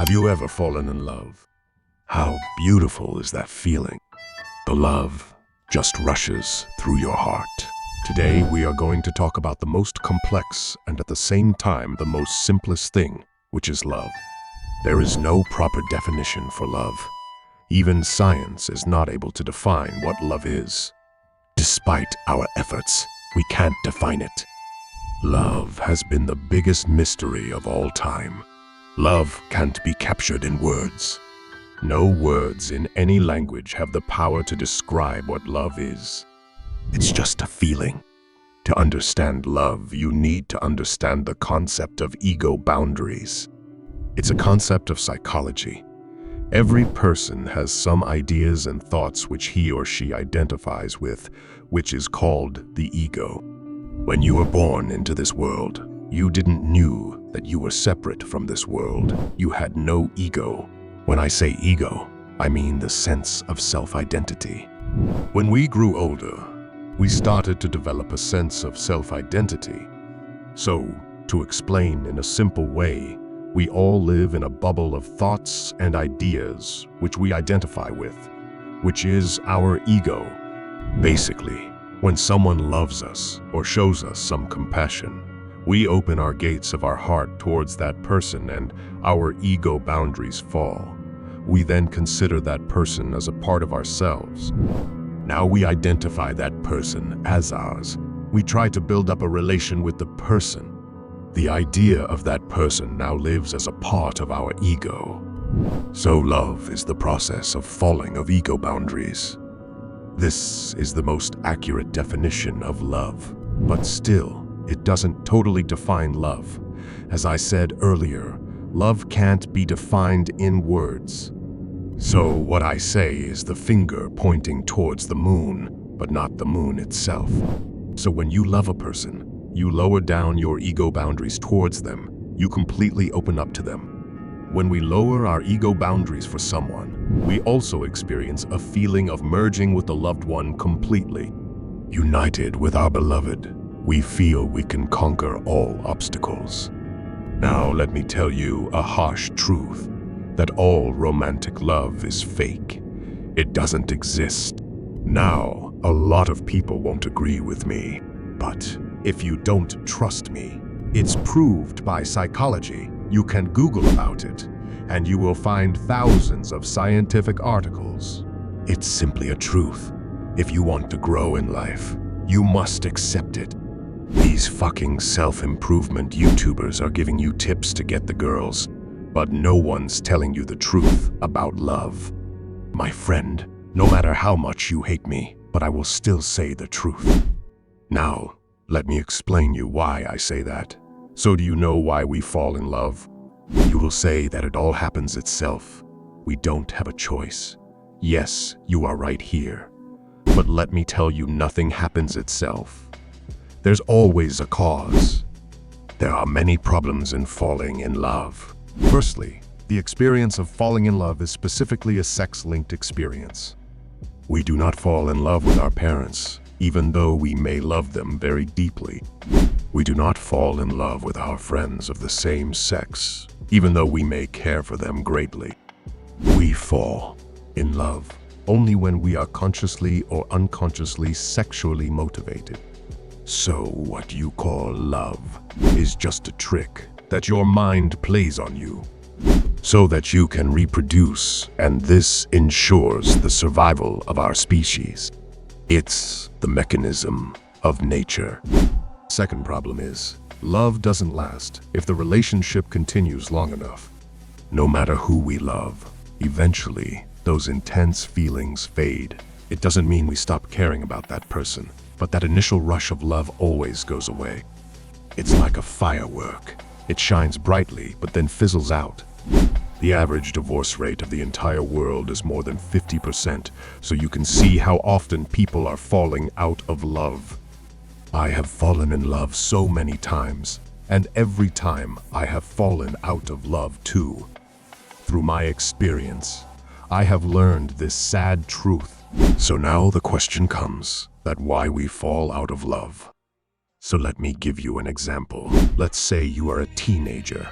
Have you ever fallen in love? How beautiful is that feeling? The love just rushes through your heart. Today, we are going to talk about the most complex and at the same time the most simplest thing, which is love. There is no proper definition for love. Even science is not able to define what love is. Despite our efforts, we can't define it. Love has been the biggest mystery of all time. Love can't be captured in words. No words in any language have the power to describe what love is. It's just a feeling. To understand love, you need to understand the concept of ego boundaries. It's a concept of psychology. Every person has some ideas and thoughts which he or she identifies with, which is called the ego. When you were born into this world, you didn't know that you were separate from this world. You had no ego. When I say ego, I mean the sense of self-identity. When we grew older, we started to develop a sense of self-identity. So, to explain in a simple way, we all live in a bubble of thoughts and ideas which we identify with, which is our ego. Basically, when someone loves us or shows us some compassion, we open our gates of our heart towards that person and our ego boundaries fall. We then consider that person as a part of ourselves. Now we identify that person as ours. We try to build up a relation with the person. The idea of that person now lives as a part of our ego. So love is the process of falling of ego boundaries. This is the most accurate definition of love, but still, it doesn't totally define love. As I said earlier, love can't be defined in words. So what I say is the finger pointing towards the moon, but not the moon itself. So when you love a person, you lower down your ego boundaries towards them. You completely open up to them. When we lower our ego boundaries for someone, we also experience a feeling of merging with the loved one completely. United with our beloved, we feel we can conquer all obstacles. Now let me tell you a harsh truth, that all romantic love is fake. It doesn't exist. Now, a lot of people won't agree with me, but if you don't trust me, it's proved by psychology. You can Google about it, and you will find thousands of scientific articles. It's simply a truth. If you want to grow in life, you must accept it. These fucking self-improvement YouTubers are giving you tips to get the girls, but no one's telling you the truth about love. My friend, no matter how much you hate me, but I will still say the truth. Now, let me explain you why I say that. So do you know why we fall in love? You will say that it all happens itself. We don't have a choice. Yes, you are right here. But let me tell you, nothing happens itself. There's always a cause. There are many problems in falling in love. Firstly, the experience of falling in love is specifically a sex-linked experience. We do not fall in love with our parents, even though we may love them very deeply. We do not fall in love with our friends of the same sex, even though we may care for them greatly. We fall in love only when we are consciously or unconsciously sexually motivated. So what you call love is just a trick that your mind plays on you, so that you can reproduce, and this ensures the survival of our species. It's the mechanism of nature. Second problem is, love doesn't last if the relationship continues long enough. No matter who we love, eventually those intense feelings fade. It doesn't mean we stop caring about that person, but that initial rush of love always goes away. It's like a firework. It shines brightly, but then fizzles out. The average divorce rate of the entire world is more than 50%, so you can see how often people are falling out of love. I have fallen in love so many times, and every time I have fallen out of love too. Through my experience, I have learned this sad truth. So now the question comes, that why we fall out of love. So let me give you an example. Let's say you are a teenager.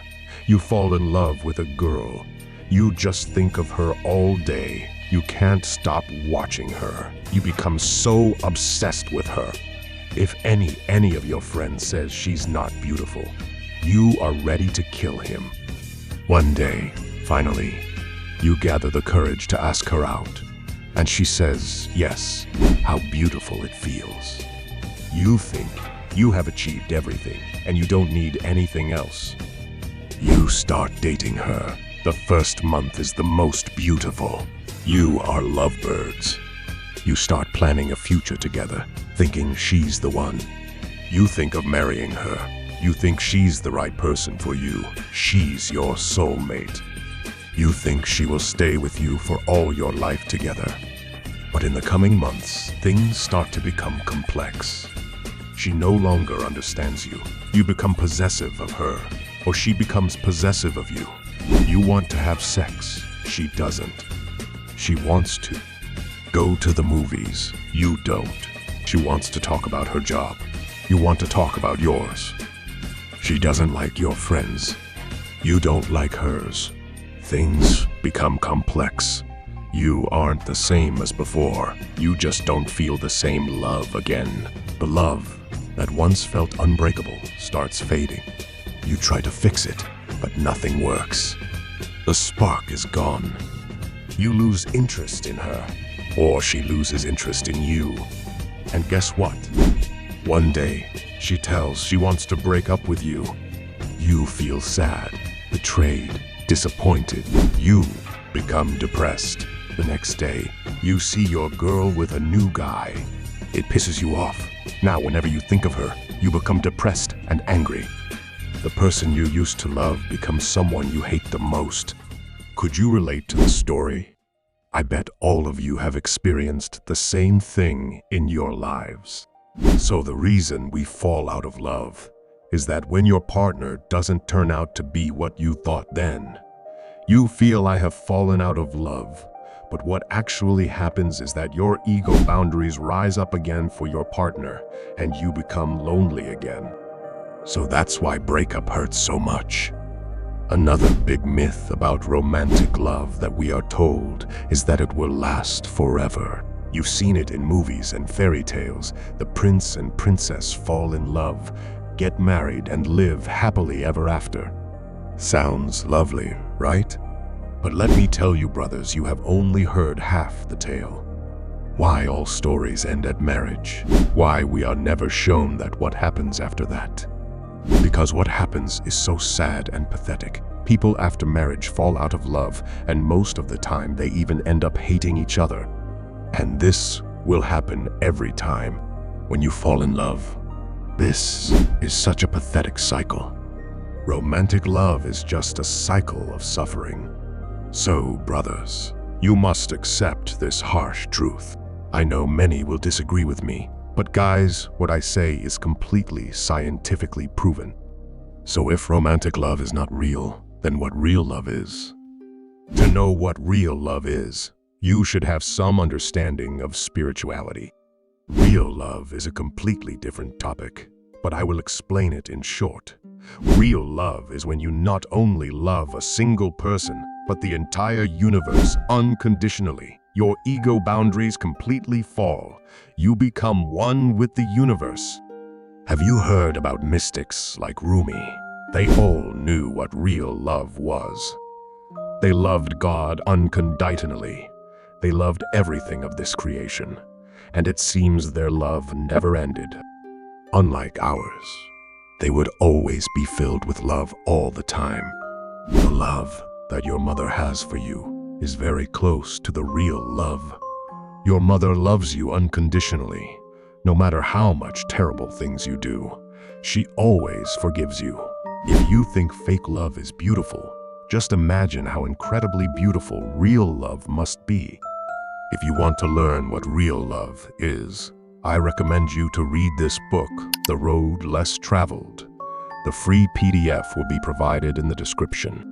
You fall in love with a girl. You just think of her all day. You can't stop watching her. You become so obsessed with her. If any of your friends says she's not beautiful, you are ready to kill him. One day, finally, you gather the courage to ask her out, and she says yes. How beautiful it feels. You think you have achieved everything, and you don't need anything else. You start dating her. The first month is the most beautiful. You are lovebirds. You start planning a future together, thinking she's the one. You think of marrying her. You think she's the right person for you. She's your soulmate. You think she will stay with you for all your life together. But in the coming months, things start to become complex. She no longer understands you. You become possessive of her, or she becomes possessive of you. You want to have sex. She doesn't. She wants to go to the movies. You don't. She wants to talk about her job. You want to talk about yours. She doesn't like your friends. You don't like hers. Things become complex. You aren't the same as before. You just don't feel the same love again. The love that once felt unbreakable starts fading. You try to fix it, but nothing works. The spark is gone. You lose interest in her, or she loses interest in you. And guess what? One day, she tells she wants to break up with you. You feel sad, betrayed, disappointed. You become depressed. The next day, you see your girl with a new guy. It pisses you off. Now, whenever you think of her, you become depressed and angry. The person you used to love becomes someone you hate the most. Could you relate to the story? I bet all of you have experienced the same thing in your lives. So the reason we fall out of love is that when your partner doesn't turn out to be what you thought then, you feel I have fallen out of love. But what actually happens is that your ego boundaries rise up again for your partner, and you become lonely again. So that's why breakup hurts so much. Another big myth about romantic love that we are told is that it will last forever. You've seen it in movies and fairy tales. The prince and princess fall in love, get married, and live happily ever after. Sounds lovely, right? But let me tell you, brothers, you have only heard half the tale. Why all stories end at marriage? Why we are never shown that what happens after that? Because what happens is so sad and pathetic. People after marriage fall out of love, and most of the time they even end up hating each other. And this will happen every time when you fall in love. This is such a pathetic cycle. Romantic love is just a cycle of suffering. So, brothers, you must accept this harsh truth. I know many will disagree with me, but guys, what I say is completely scientifically proven. So if romantic love is not real, then what real love is? To know what real love is, you should have some understanding of spirituality. Real love is a completely different topic, but I will explain it in short. Real love is when you not only love a single person, but the entire universe unconditionally. Your ego boundaries completely fall. You become one with the universe. Have you heard about mystics like Rumi? They all knew what real love was. They loved God unconditionally. They loved everything of this creation, and it seems their love never ended. Unlike ours, they would always be filled with love all the time. The love that your mother has for you is very close to the real love. Your mother loves you unconditionally. No matter how much terrible things you do, she always forgives you. If you think fake love is beautiful, just imagine how incredibly beautiful real love must be. If you want to learn what real love is, I recommend you to read this book, The Road Less Traveled. The free PDF will be provided in the description.